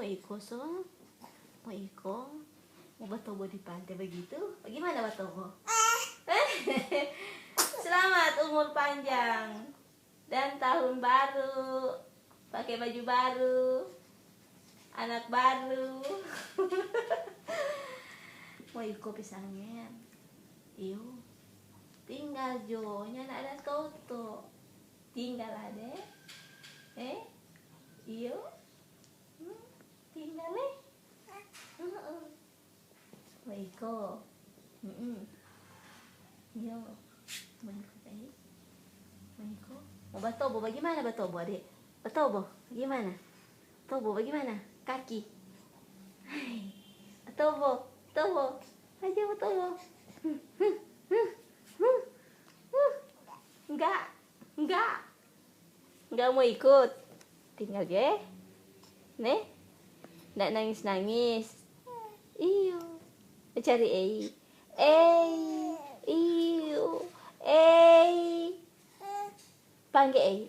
mau ikut so? Mau ikut? Mau batobo di pantai begitu? Bagaimana batobo? Selamat umur panjang dan tahun baru, pakai baju baru, anak baru. Mau ikut pisangnya? Iyo, tinggal Jo, nya ada toto, tinggal ada, iyo, tinggal mau ikut, iyo, mau ikut mau ikut, mau batobo bagaimana batobo adik, batobo bagaimana, batobo bagaimana, kaki, batobo, batobo, aja batobo. Enggak mau ikut, tinggal je, nih, nggak nangis, iyo, cari iyo, panggil